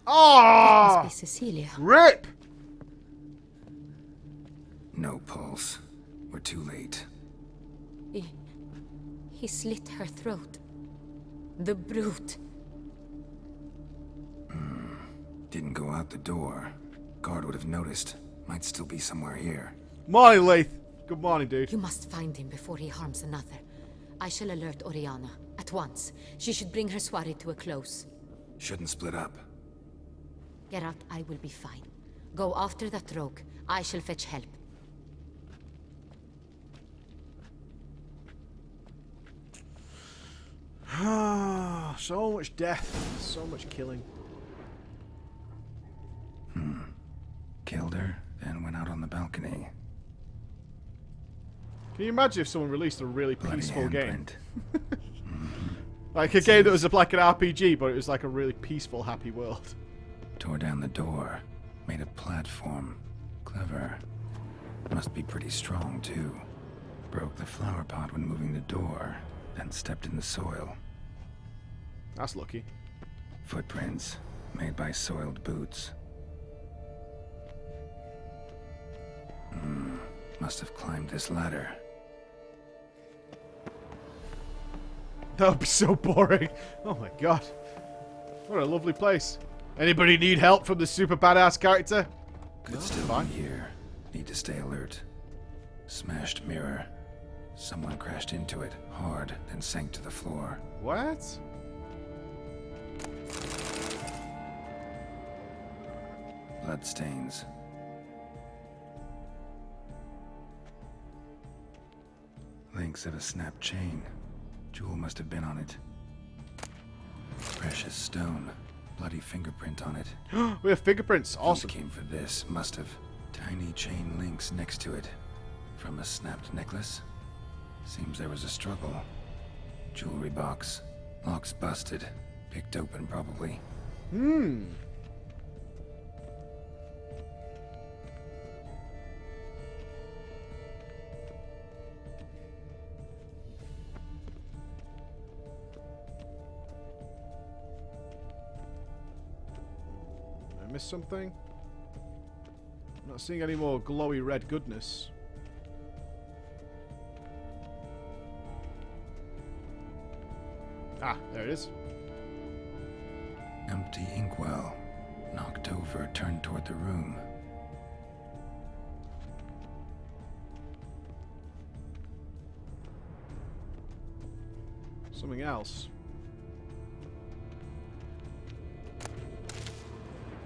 Ah! must be Cecilia. Rip! No pulse. We're too late. He slit her throat. The brute. Didn't go out the door. Guard would have noticed. Might still be somewhere here. Morning, Leith. Good morning, dude. You must find him before he harms another. I shall alert Oriana. At once. She should bring her soirée to a close. Shouldn't split up. Geralt, I will be fine. Go after that rogue. I shall fetch help. So much death. So much killing. Killed her, then went out on the balcony. Can you imagine if someone released a really Bloody peaceful game? handprint. Like a game that was like an RPG, but it was like a really peaceful, happy world. Tore down the door. Made a platform. Clever. Must be pretty strong, too. Broke the flower pot when moving the door, then stepped in the soil. That's lucky. Footprints, made by soiled boots. Must have climbed this ladder. That would be so boring. Oh my god. What a lovely place. Anybody need help from the super badass character? Could still be here. Need to stay alert. Smashed mirror. Someone crashed into it hard, then sank to the floor. What? Bloodstains. Links of a snapped chain. Jewel must have been on it. Precious stone. Bloody fingerprint on it. We have fingerprints. These Awesome. came for this. Must have. Tiny chain links next to it. From a snapped necklace. Seems there was a struggle. Jewelry box. Locks busted. Picked open, probably. I missed something? I'm not seeing any more glowy red goodness. Ah, there it is. Empty inkwell. Knocked over, turned toward the room. Something else.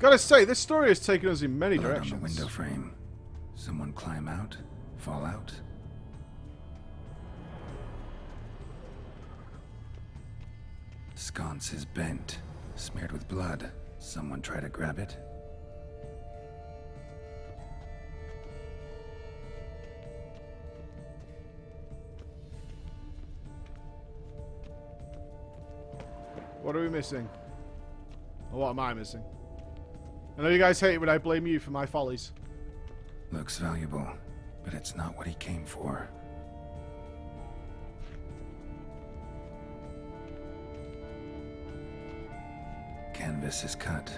Gotta say, this story has taken us in many Blood directions. on the window frame. Someone climb out? Fall out? Sconce is bent, smeared with blood. Someone try to grab it? What are we missing? Or what am I missing? I know you guys hate it when I blame you for my follies. Looks valuable, but it's not what he came for. Canvas is cut.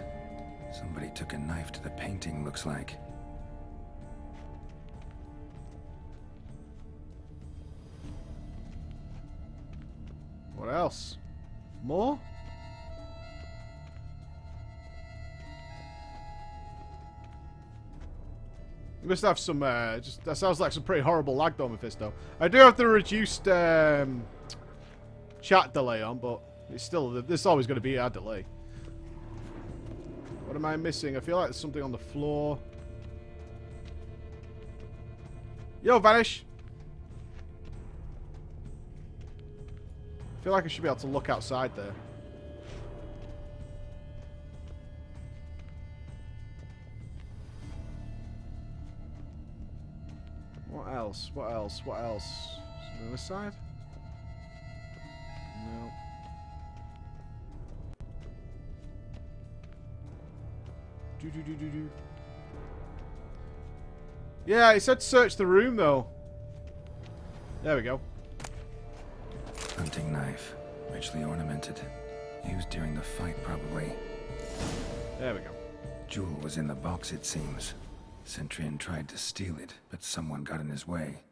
Somebody took a knife to the painting, looks like. What else? More? You must have some, that sounds like some pretty horrible lag though, Mephisto. I do have the reduced, chat delay on, but it's still, there's always going to be a delay. What am I missing? I feel like there's something on the floor. Yo, Vanish! I feel like I should be able to look outside there. What else? What else? What else? Something on this side? No. Do. Yeah, it said search the room though. There we go. Hunting knife, richly ornamented. Used during the fight, probably. There we go. Jewel was in the box, it seems. Centurion tried to steal it, but someone got in his way.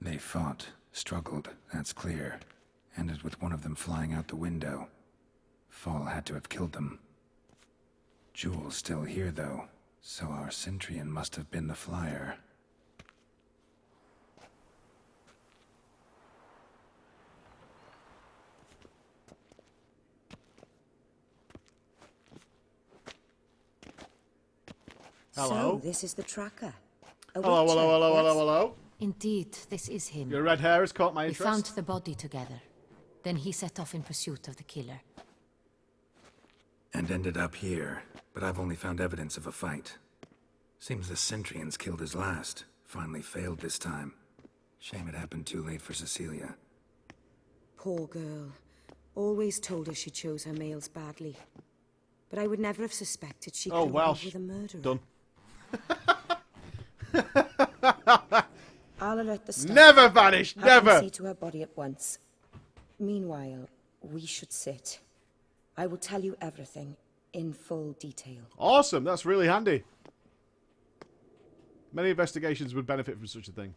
They fought, struggled, that's clear. Ended with one of them flying out the window. Fall had to have killed them. Jewel's still here, though, so our Centurion must have been the flyer. Hello? So, this is the tracker. Hello. Indeed, this is him. Your red hair has caught my We interest. found the body together. Then he set off in pursuit of the killer. And ended up here, but I've only found evidence of a fight. Seems the Centurions killed his last. Finally failed this time. Shame it happened too late for Cecilia. Poor girl. Always told her she chose her males badly. But I would never have suspected she could have with a murderer. Done. I'll alert the staff. Never vanish, Have them never! see to her body at once. Meanwhile, we should sit. I will tell you everything in full detail. Awesome, that's really handy. Many investigations would benefit from such a thing.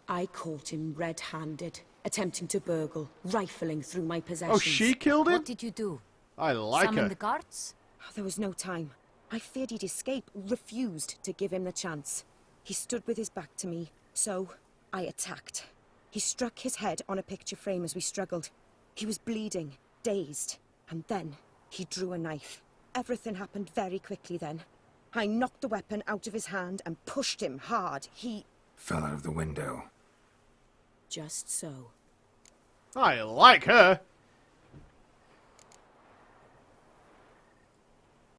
I caught him red-handed, attempting to burgle, rifling through my possessions. Oh, she killed him? What did you do? I like Summon her. the guards? There was no time. I feared he'd escape, refused to give him the chance. He stood with his back to me, so I attacked. He struck his head on a picture frame as we struggled. He was bleeding, dazed, and then he drew a knife. Everything happened very quickly then. I knocked the weapon out of his hand and pushed him hard. He Fell out of the window. just so. I like her.